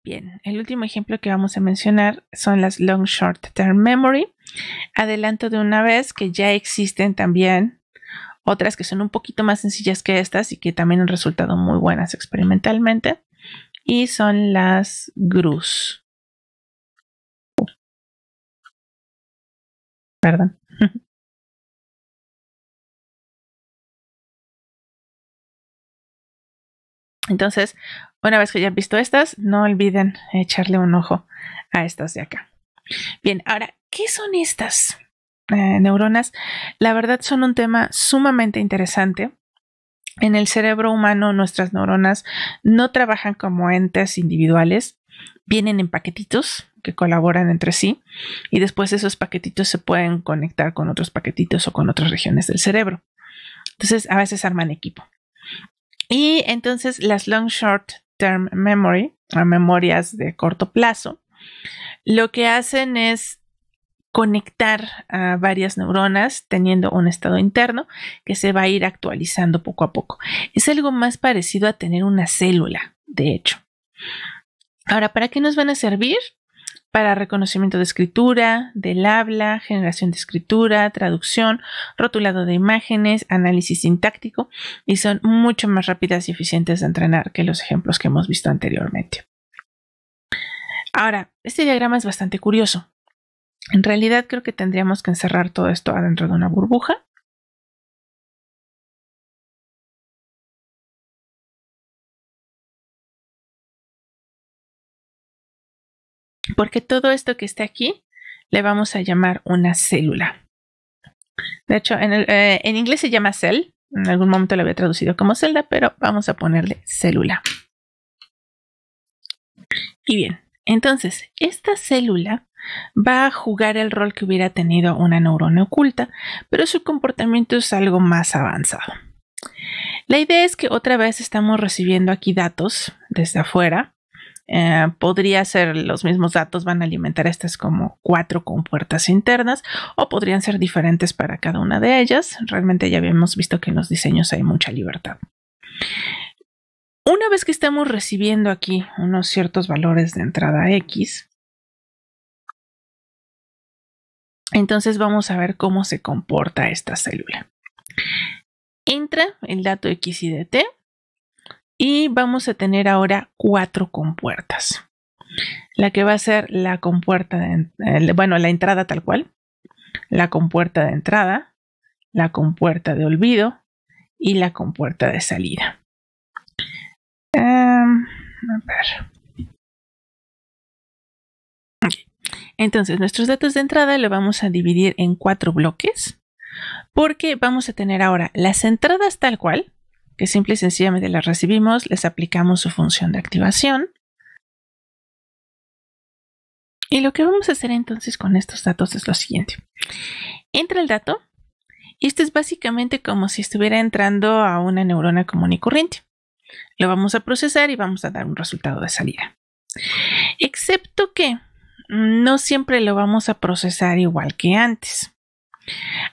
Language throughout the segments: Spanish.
Bien, el último ejemplo que vamos a mencionar son las Long Short Term Memory. Adelanto de una vez que ya existen también otras que son un poquito más sencillas que estas y que también han resultado muy buenas experimentalmente. Y son las GRUS. Perdón. Entonces, una vez que ya han visto estas, no olviden echarle un ojo a estas de acá. Bien, ahora, ¿qué son estas neuronas? La verdad son un tema sumamente interesante. En el cerebro humano, nuestras neuronas no trabajan como entes individuales, vienen en paquetitos que colaboran entre sí y después esos paquetitos se pueden conectar con otros paquetitos o con otras regiones del cerebro. Entonces, a veces arman equipo. Y entonces las Long Short Term Memory, o memorias de corto plazo, lo que hacen es conectar a varias neuronas teniendo un estado interno que se va a ir actualizando poco a poco. Es algo más parecido a tener una célula, de hecho. Ahora, ¿para qué nos van a servir? Para reconocimiento de escritura, del habla, generación de escritura, traducción, rotulado de imágenes, análisis sintáctico y son mucho más rápidas y eficientes de entrenar que los ejemplos que hemos visto anteriormente. Ahora, este diagrama es bastante curioso. En realidad creo que tendríamos que encerrar todo esto adentro de una burbuja. Porque todo esto que está aquí le vamos a llamar una célula. De hecho, en inglés se llama cell. En algún momento lo había traducido como celda, pero vamos a ponerle célula. Y bien, entonces, esta célula va a jugar el rol que hubiera tenido una neurona oculta, pero su comportamiento es algo más avanzado. La idea es que otra vez estamos recibiendo aquí datos desde afuera. Podría ser los mismos datos, van a alimentar estas como 4 compuertas internas o podrían ser diferentes para cada una de ellas. Realmente ya habíamos visto que en los diseños hay mucha libertad. Una vez que estamos recibiendo aquí unos ciertos valores de entrada X, entonces vamos a ver cómo se comporta esta célula. Entra el dato X y de T y vamos a tener ahora 4 compuertas. La que va a ser la compuerta la entrada tal cual, la compuerta de entrada, la compuerta de olvido y la compuerta de salida. A ver. Okay. Entonces, nuestros datos de entrada lo vamos a dividir en 4 bloques porque vamos a tener ahora las entradas tal cual, que simple y sencillamente las recibimos, les aplicamos su función de activación. Y lo que vamos a hacer entonces con estos datos es lo siguiente. Entra el dato y esto es básicamente como si estuviera entrando a una neurona común y corriente. Lo vamos a procesar y vamos a dar un resultado de salida. Excepto que no siempre lo vamos a procesar igual que antes.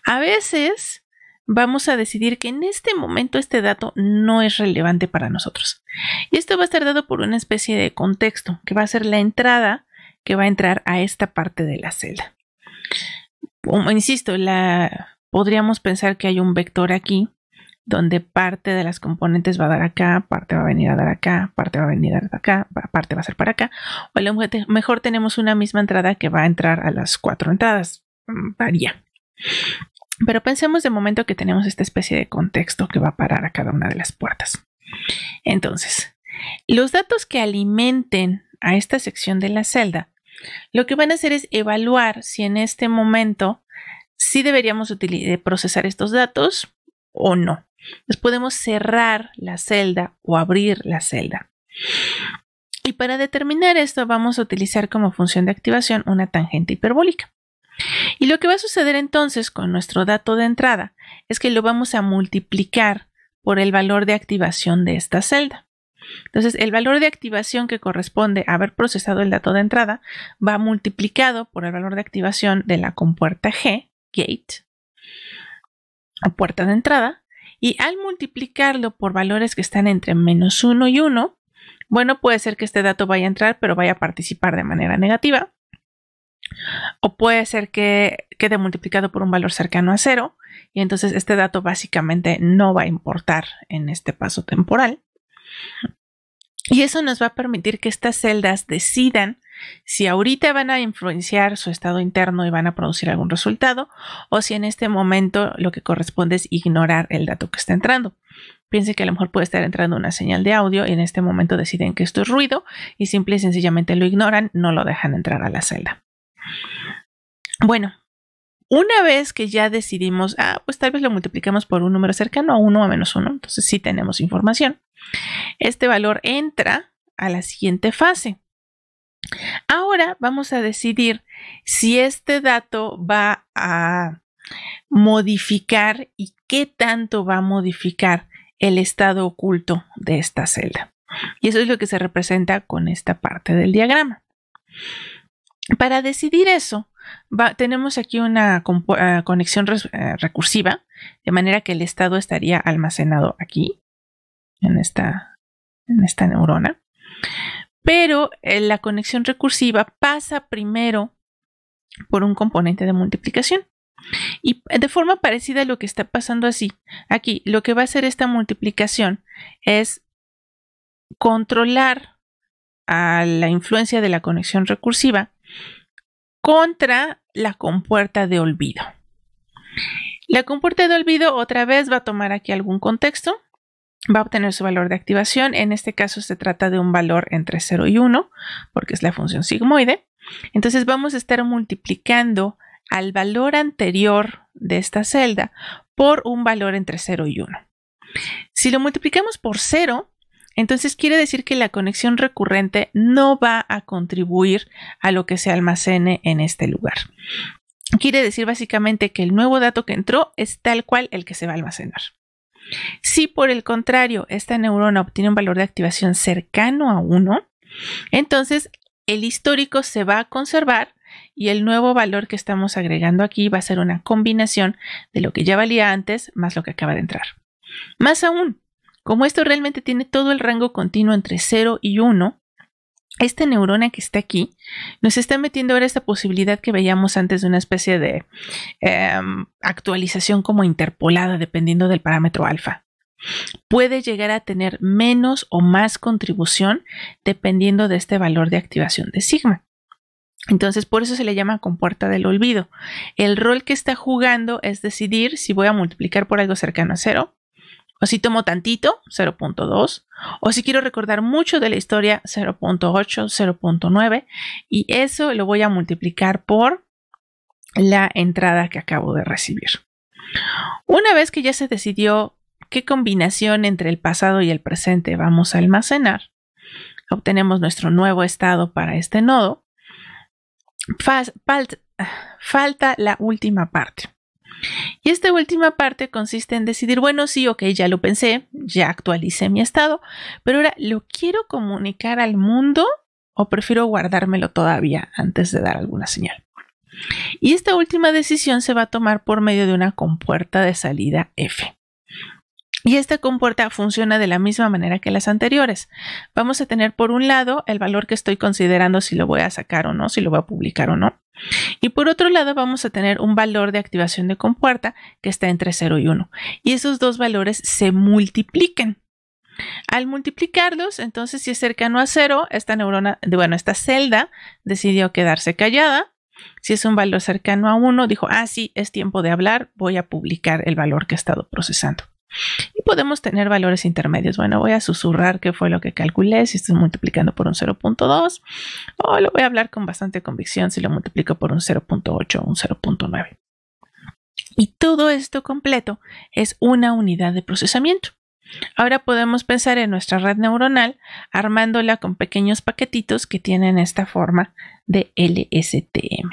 A veces vamos a decidir que en este momento este dato no es relevante para nosotros. Y esto va a estar dado por una especie de contexto, que va a ser la entrada que va a entrar a esta parte de la celda. Insisto, podríamos pensar que hay un vector aquí, donde parte de las componentes va a dar acá, parte va a venir a dar acá, parte va a venir a dar acá, parte va a ser para acá. O a lo mejor tenemos una misma entrada que va a entrar a las 4 entradas. Varía. Pero pensemos de momento que tenemos esta especie de contexto que va a parar a cada una de las puertas. Entonces, los datos que alimenten a esta sección de la celda, lo que van a hacer es evaluar si en este momento sí deberíamos procesar estos datos o no. Entonces podemos cerrar la celda o abrir la celda. Y para determinar esto vamos a utilizar como función de activación una tangente hiperbólica. Y lo que va a suceder entonces con nuestro dato de entrada es que lo vamos a multiplicar por el valor de activación de esta celda. Entonces, el valor de activación que corresponde a haber procesado el dato de entrada va multiplicado por el valor de activación de la compuerta G, gate, o puerta de entrada, y al multiplicarlo por valores que están entre -1 y 1, Bueno, puede ser que este dato vaya a entrar, pero vaya a participar de manera negativa. O puede ser que quede multiplicado por un valor cercano a 0 y entonces este dato básicamente no va a importar en este paso temporal. Y eso nos va a permitir que estas celdas decidan si ahorita van a influenciar su estado interno y van a producir algún resultado, o si en este momento lo que corresponde es ignorar el dato que está entrando. Piensen que a lo mejor puede estar entrando una señal de audio y en este momento deciden que esto es ruido y simple y sencillamente lo ignoran, no lo dejan entrar a la celda. Bueno, una vez que ya decidimos, pues tal vez lo multiplicamos por un número cercano a 1 o a menos 1, entonces sí tenemos información. Este valor entra a la siguiente fase. Ahora vamos a decidir si este dato va a modificar y qué tanto va a modificar el estado oculto de esta celda. Y eso es lo que se representa con esta parte del diagrama. Para decidir eso, tenemos aquí una conexión recursiva, de manera que el estado estaría almacenado aquí, en esta neurona. Pero la conexión recursiva pasa primero por un componente de multiplicación. Y de forma parecida a lo que está pasando aquí, lo que va a hacer esta multiplicación es controlar a la influencia de la conexión recursiva contra la compuerta de olvido. La compuerta de olvido otra vez va a tomar aquí algún contexto, va a obtener su valor de activación. En este caso se trata de un valor entre 0 y 1, porque es la función sigmoide. Entonces vamos a estar multiplicando al valor anterior de esta celda por un valor entre 0 y 1. Si lo multiplicamos por 0, entonces quiere decir que la conexión recurrente no va a contribuir a lo que se almacene en este lugar. Quiere decir básicamente que el nuevo dato que entró es tal cual el que se va a almacenar. Si por el contrario esta neurona obtiene un valor de activación cercano a 1, entonces el histórico se va a conservar y el nuevo valor que estamos agregando aquí va a ser una combinación de lo que ya valía antes más lo que acaba de entrar. Más aún, como esto realmente tiene todo el rango continuo entre 0 y 1, esta neurona que está aquí nos está metiendo ahora esta posibilidad que veíamos antes de una especie de actualización como interpolada dependiendo del parámetro alfa. Puede llegar a tener menos o más contribución dependiendo de este valor de activación de sigma. Entonces, por eso se le llama compuerta del olvido. El rol que está jugando es decidir si voy a multiplicar por algo cercano a 0, o si tomo tantito, 0.2, o si quiero recordar mucho de la historia, 0.8, 0.9, y eso lo voy a multiplicar por la entrada que acabo de recibir. Una vez que ya se decidió qué combinación entre el pasado y el presente vamos a almacenar, obtenemos nuestro nuevo estado para este nodo. Falta la última parte. Y esta última parte consiste en decidir, bueno, sí, ok, ya lo pensé, ya actualicé mi estado, pero ahora, ¿lo quiero comunicar al mundo o prefiero guardármelo todavía antes de dar alguna señal? Y esta última decisión se va a tomar por medio de una compuerta de salida F. Y esta compuerta funciona de la misma manera que las anteriores. Vamos a tener por un lado el valor que estoy considerando si lo voy a sacar o no, si lo voy a publicar o no. Y por otro lado vamos a tener un valor de activación de compuerta que está entre 0 y 1. Y esos dos valores se multiplican. Al multiplicarlos, entonces si es cercano a 0, esta celda decidió quedarse callada. Si es un valor cercano a 1, dijo, sí, es tiempo de hablar, voy a publicar el valor que he estado procesando. Y podemos tener valores intermedios. Bueno, voy a susurrar qué fue lo que calculé si estoy multiplicando por un 0.2, o lo voy a hablar con bastante convicción si lo multiplico por un 0.8 o un 0.9. Y todo esto completo es una unidad de procesamiento. Ahora podemos pensar en nuestra red neuronal armándola con pequeños paquetitos que tienen esta forma de LSTM.